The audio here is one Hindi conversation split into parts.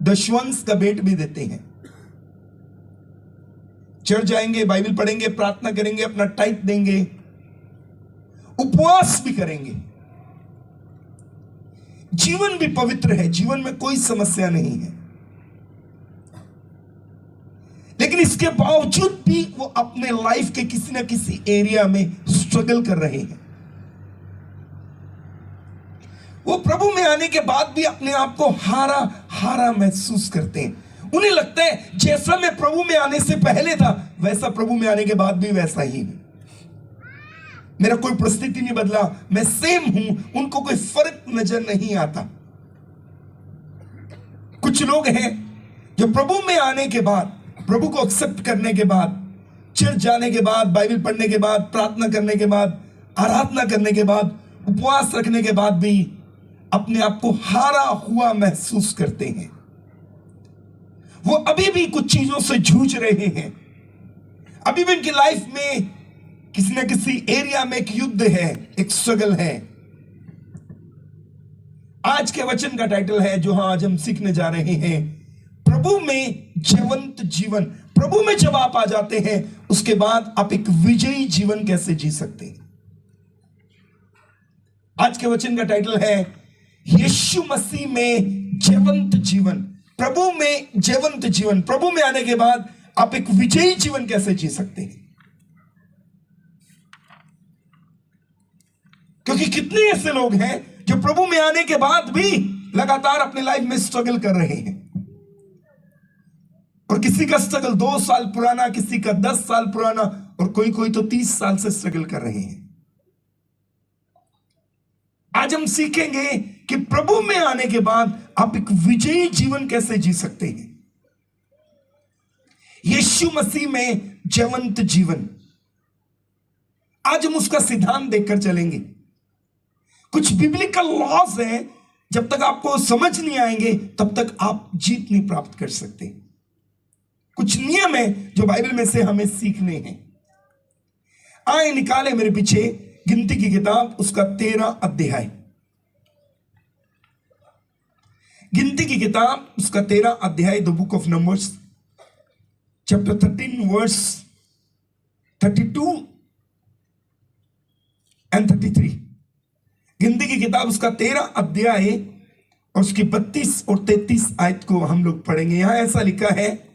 दशवंश का भेंट भी देते हैं। चर्च जाएंगे, बाइबल पढ़ेंगे, प्रार्थना करेंगे, अपना टाइप देंगे, उपवास भी करेंगे। जीवन भी पवित्र है, जीवन में कोई समस्या नहीं है, लेकिन इसके बावजूद भी वो अपने लाइफ के किसी ना किसी एरिया में स्ट्रगल कर रहे हैं। वो प्रभु में आने के बाद भी अपने आप को हारा हारा महसूस करते हैं। उन्हें लगता है जैसा मैं प्रभु में आने से पहले था वैसा प्रभु में आने के बाद भी वैसा ही हूं, मेरा कोई परिस्थिति नहीं बदला, मैं सेम हूं। उनको कोई फर्क नजर नहीं आता। कुछ लोग हैं जो प्रभु में आने के बाद, प्रभु को एक्सेप्ट करने के बाद, चर्च जाने के बाद, बाइबल पढ़ने के बाद, प्रार्थना करने के बाद, आराधना करने के बाद, उपवास रखने के बाद भी अपने आप को हारा हुआ महसूस करते हैं। वो अभी भी कुछ चीजों से जूझ रहे हैं, अभी भी उनकी लाइफ में किसी न किसी एरिया में एक युद्ध है, एक स्ट्रगल है। आज के वचन का टाइटल है जो आज हम सीखने जा रहे हैं, प्रभु में जीवंत जीवन। प्रभु में जब आप आ जाते हैं उसके बाद आप एक विजयी जीवन कैसे जी सकते हैं। आज के वचन का टाइटल है यीशु मसीह में जीवंत जीवन। प्रभु में जीवंत जीवन, प्रभु में आने के बाद आप एक विजयी जीवन कैसे जी सकते हैं। क्योंकि कितने ऐसे लोग हैं जो प्रभु में आने के बाद भी लगातार अपनी लाइफ में स्ट्रगल कर रहे हैं, और किसी का स्ट्रगल 2 साल पुराना, किसी का 10 साल पुराना, और कोई कोई तो 30 साल से स्ट्रगल कर रहे हैं। आज हम सीखेंगे कि प्रभु में आने के बाद आप एक विजयी जीवन कैसे जी सकते हैं। यीशु मसीह में जीवंत जीवन। आज हम उसका सिद्धांत देखकर चलेंगे। कुछ बिब्लिकल लॉज हैं, जब तक आपको समझ नहीं आएंगे तब तक आप जीत नहीं प्राप्त कर सकते। कुछ नियम है जो बाइबल में से हमें सीखने हैं। आए निकाले मेरे पीछे गिनती की किताब, उसका 13 अध्याय। गिनती की किताब उसका 13 अध्याय, the book of numbers, chapter 13 verse 32 and 33। गिनती की किताब उसका 13 अध्याय और उसकी 32 और 33 आयत को हम लोग पढ़ेंगे। यहां ऐसा लिखा है,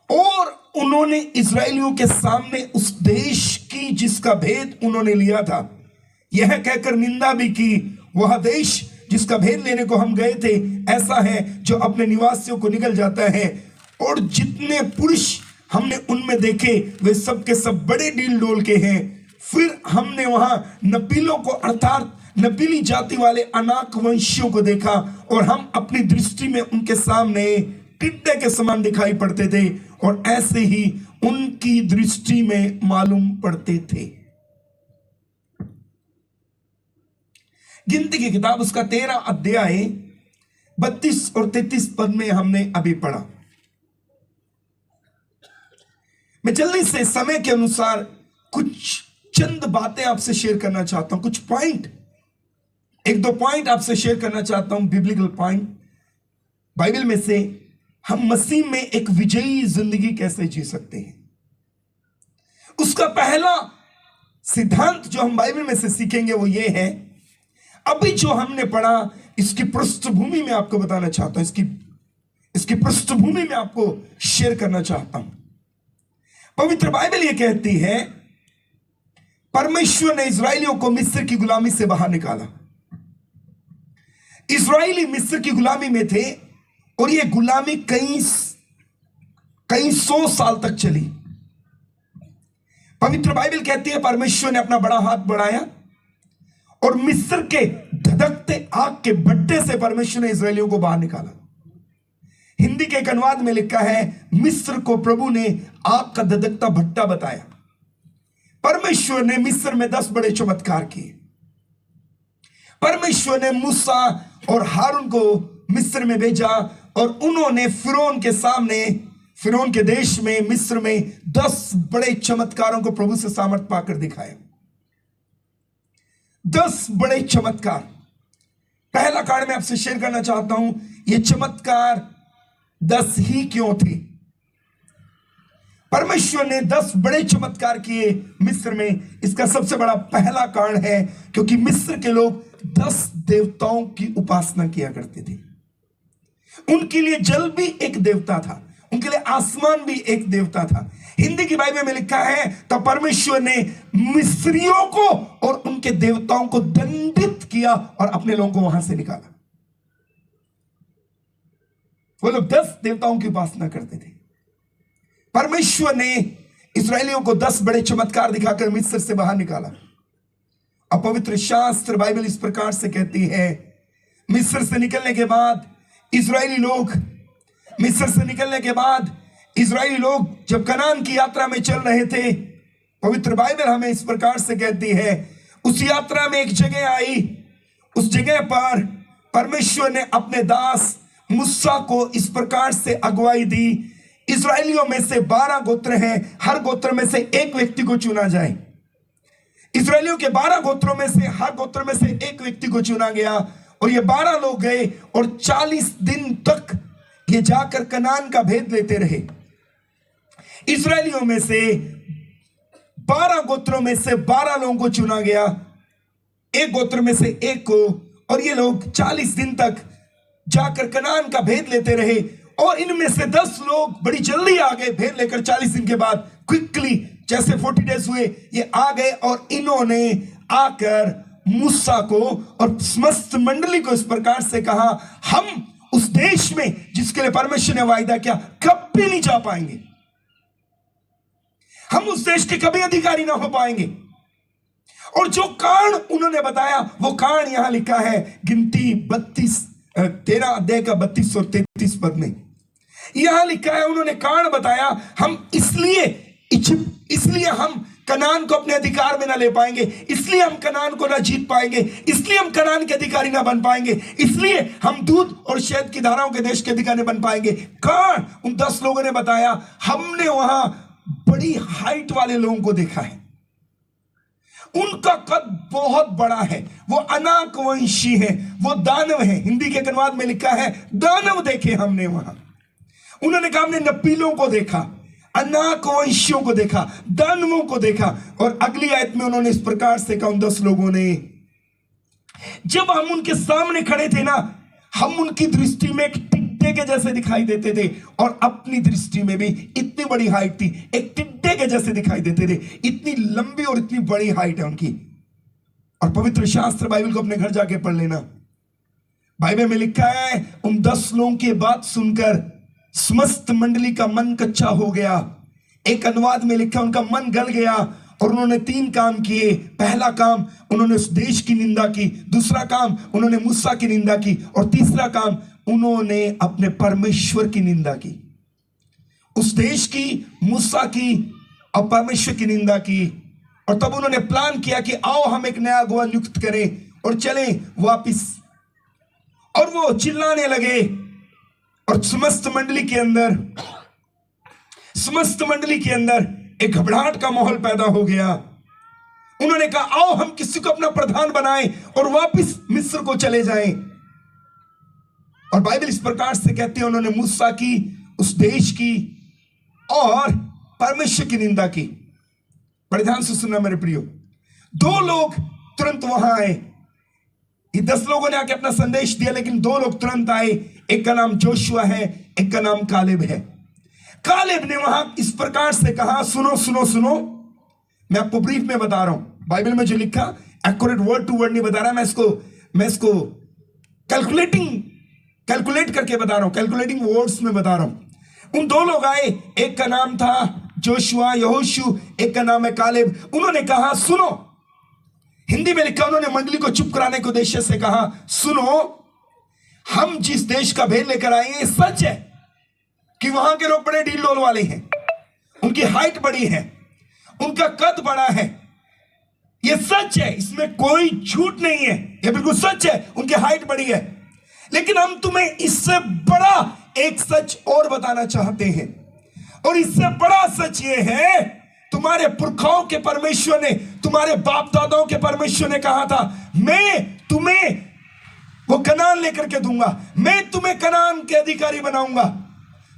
और उन्होंने इस्राएलियों के सामने उस देश की जिसका भेद उन्होंने लिया था यह कहकर निंदा भी की, वह देश जिसका भेद लेने को हम गए थे ऐसा है जो अपने निवासियों को निगल जाता है, और जितने पुरुष हमने उनमें देखे वे सब के सब बड़े डील डोल के हैं। फिर हमने वहां नपीलों को अर्थात नपीली जाति वाले अनाक वंशियों को देखा, और हम अपनी दृष्टि में उनके सामने टिड्डे के समान दिखाई पड़ते थे, और ऐसे ही उनकी दृष्टि में मालूम पड़ते थे। गिनती की किताब उसका 13 अध्याय 32 और 33 पद में हमने अभी पढ़ा। मैं जल्दी से समय के अनुसार कुछ चंद बातें आपसे शेयर करना चाहता हूं, कुछ पॉइंट, 1-2 पॉइंट आपसे शेयर करना चाहता हूं, बिब्लिकल पॉइंट बाइबल में से। हम मसीह में एक विजयी जिंदगी कैसे जी सकते हैं, उसका पहला सिद्धांत जो हम बाइबल में से सीखेंगे वो ये है। अभी जो हमने पढ़ा इसकी पृष्ठभूमि में आपको बताना चाहता हूं, इसकी पृष्ठभूमि में आपको शेयर करना चाहता हूं। पवित्र बाइबल ये कहती है, परमेश्वर ने इस्राएलियों को मिस्र की गुलामी से बाहर निकाला। इस्राएली मिस्र की गुलामी में थे, और यह गुलामी कई 100 साल तक चली। पवित्र बाइबल कहती है परमेश्वर ने अपना बड़ा हाथ बढ़ाया, और मिस्र के धधकते आग के भट्टे से परमेश्वर ने इस्राएलियों को बाहर निकाला। हिंदी के एक अनुवाद में लिखा है, मिस्र को प्रभु ने आग का धधकता भट्टा बताया। परमेश्वर ने मिस्र में 10 बड़े चमत्कार किए। परमेश्वर ने मूसा और हारून को मिस्र में भेजा, और उन्होंने फिरौन के सामने, फिरौन के देश में, मिस्र में 10 बड़े चमत्कारों को प्रभु से सामर्थ पाकर दिखाया। 10 बड़े चमत्कार। पहला कार्ड मैं आपसे शेयर करना चाहता हूं। यह चमत्कार 10 ही क्यों थे? परमेश्वर ने 10 बड़े चमत्कार किए मिस्र में। इसका सबसे बड़ा पहला कारण है क्योंकि मिस्र के लोग 10 देवताओं की उपासना किया करते थे। उनके लिए जल भी एक देवता था, उनके लिए आसमान भी एक देवता था। हिंदी की बाइबल में लिखा है तो परमेश्वर ने मिस्रियों को और उनके देवताओं को दंडित किया और अपने लोगों को वहां से निकाला। वो लोग 10 देवताओं की उपासना करते थे। परमेश्वर ने इस्राएलियों को 10 बड़े चमत्कार दिखाकर मिस्र से बाहर निकाला। अब पवित्र शास्त्र बाइबल इस प्रकार से कहती है, मिस्र से निकलने के बाद इस्राएली लोग जब कनान की यात्रा में चल रहे थे, पवित्र बाइबल हमें इस प्रकार से कहती है, उस यात्रा में एक जगह आई। उस जगह पर परमेश्वर ने अपने दास मूसा को इस प्रकार से अगुवाई दी, इस्राएलियों में से 12 गोत्र हैं, हर गोत्र में से एक व्यक्ति को चुना जाए। इस्राएलियों के 12 गोत्रों में से हर गोत्र में से एक व्यक्ति को चुना गया और ये 12 लोग गए और 40 दिन तक ये जाकर कनान का भेद लेते रहे। इस्राएलियों में से 12 गोत्रों में से 12 लोगों को चुना गया, एक गोत्र में से एक को, और ये लोग 40 दिन तक जाकर कनान का भेद लेते रहे। और इनमें से 10 लोग बड़ी जल्दी आ गए भेद लेकर। 40 दिन के बाद क्विकली, जैसे 40 डेज हुए, ये आ गए और इन्होंने आकर मूसा को और समस्त मंडली को इस प्रकार से कहा, हम उस देश में जिसके लिए परमेश्वर ने वायदा किया कभी नहीं जा पाएंगे, हम उस देश के कभी अधिकारी ना हो पाएंगे। और जो कारण उन्होंने बताया वो कारण यहां लिखा है गिनती 13 अध्याय का 32 और 33 पद में। यहां लिखा है, उन्होंने कारण बताया, हम इसलिए हम कनान को अपने अधिकार में ना ले पाएंगे, इसलिए हम कनान को ना जीत पाएंगे, इसलिए हम कनान के अधिकारी ना बन पाएंगे, इसलिए हम दूध और शहद की धाराओं के देश के अधिकारी बन पाएंगे। कारण उन 10 लोगों ने बताया, हमने वहां बड़ी हाइट वाले लोगों को देखा है, उनका कद बहुत बड़ा है, वो अनाक वंशी है, वो दानव है। हिंदी के अनुवाद में लिखा है दानव देखे हमने वहां। उन्होंने कहा हमने नपीलों को देखा, अनाक वंशियों को देखा, दानवों को देखा। और अगली आयत में उन्होंने इस प्रकार से कहा, उन 10 लोगों ने, जब हम उनके सामने खड़े थे ना, हम उनकी दृष्टि में एक टिड्डे के जैसे दिखाई देते थे और अपनी दृष्टि में भी इतनी बड़ी हाइट थी, एक टिड्डे के जैसे दिखाई देते थे। इतनी लंबी और इतनी बड़ी हाइट है उनकी। और पवित्र शास्त्र बाइबल को अपने घर जाके पढ़ लेना, बाइबल में लिखा है, उन 10 लोगों की बात सुनकर समस्त मंडली का मन कच्चा हो गया। एक अनुवाद में लिखा उनका मन गल गया और उन्होंने 3 काम किए। पहला काम, उन्होंने उस देश की निंदा की। दूसरा काम, उन्होंने मूसा की निंदा की। और तीसरा काम, उन्होंने अपने परमेश्वर की निंदा की। उस देश की, मूसा की और परमेश्वर की निंदा की। और तब उन्होंने प्लान किया कि आओ हम एक नया अगुवा नियुक्त करें और चलें वापिस। और वो चिल्लाने लगे और समस्त मंडली के अंदर एक घबराहट का माहौल पैदा हो गया। उन्होंने कहा आओ हम किसी को अपना प्रधान बनाएं और वापस मिस्र को चले जाएं। और बाइबल इस प्रकार से कहती है, उन्होंने मूसा की, उस देश की और परमेश्वर की निंदा की। बड़े ध्यान से सुनना मेरे प्रियो, 2 लोग तुरंत वहां आए। ये 10 लोगों ने आके अपना संदेश दिया, लेकिन 2 लोग तुरंत आए। एक का नाम जोशुआ है, एक का नाम कालेब है। कालेब ने वहां इस प्रकार से कहा, सुनो सुनो सुनो, मैं आपको ब्रीफ में बता रहा हूं, बाइबल में जो लिखा एक्यूरेट वर्ड टू वर्ड नहीं बता रहा, मैं इसको कैलकुलेट करके बता रहा हूं, कैलकुलेटिंग वर्ड्स में बता रहा हूं। उन 2 लोग आए, एक का नाम था जोशुआ यहोशू, एक का नाम है कालेब। उन्होंने कहा सुनो, हिंदी में लिखा, उन्होंने मंडली को चुप कराने के उद्देश्य से कहा, सुनो, हम जिस देश का भेद लेकर आए हैं, सच है कि वहां के लोग बड़े ढील डोल वाले हैं, उनकी हाइट बड़ी है, उनका कद बड़ा है, यह सच है, इसमें कोई झूठ नहीं है, यह बिल्कुल सच है, उनकी हाइट बड़ी है। लेकिन हम तुम्हें इससे बड़ा एक सच और बताना चाहते हैं, और इससे बड़ा सच यह है, तुम्हारे पुरखाओं के परमेश्वर ने, तुम्हारे बाप दादाओं के परमेश्वर ने कहा था, मैं तुम्हें वो कनान लेकर के दूंगा, मैं तुम्हें कनान के अधिकारी बनाऊंगा।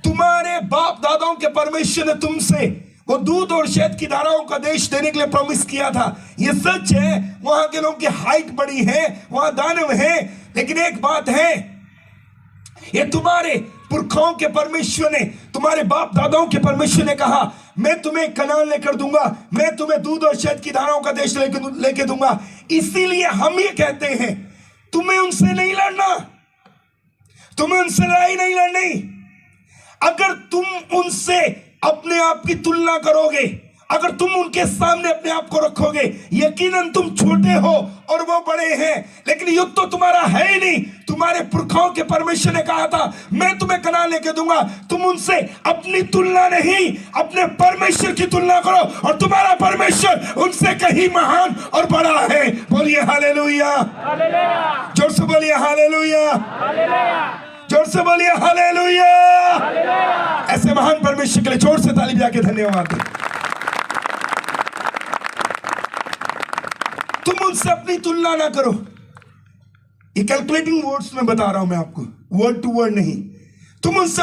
तुम्हारे बाप दादाओं के परमेश्वर ने तुमसे वो दूध और शहद की धाराओं का देश देने के लिए प्रॉमिस किया था। ये सच है, वहां के लोगों की हाइट बड़ी है, वहां दानव है, लेकिन एक बात है, ये तुम्हारे पुरखाओं के परमेश्वर ने, तुम्हारे बाप दादाओं के परमेश्वर ने कहा मैं तुम्हें कनान लेकर दूंगा, मैं तुम्हें दूध और शहद की धाराओं का देश लेके दूंगा। इसीलिए हम ये कहते हैं तुम्हें उनसे नहीं लड़ना, तुम्हें उनसे लड़ाई नहीं लड़नी। अगर तुम उनसे अपने आप की तुलना करोगे, अगर तुम उनके सामने अपने आप को रखोगे, यकीनन तुम छोटे हो और वो बड़े हैं, लेकिन युद्ध तो तुम्हारा है ही नहीं। तुम्हारे पुरखाओं के परमेश्वर ने कहा था मैं तुम्हें कनान लेके दूंगा। तुम उनसे अपनी तुलना नहीं, अपने परमेश्वर की तुलना करो, और तुम्हारा परमेश्वर उनसे कहीं महान और बड़ा है। बोलिए हालेलुया, जोर से बोलिए हालेलुया, जोर से बोलिए हालेलुया। ऐसे महान परमेश्वर के लिए जोर से ताली बजा के धन्यवाद दें। तुम उनसे अपनी तुलना ना करो। ये कैलकुलेटिंग वर्ड्स में बता रहा हूं मैं आपको, वर्ड टू वर्ड नहीं। तुम उनसे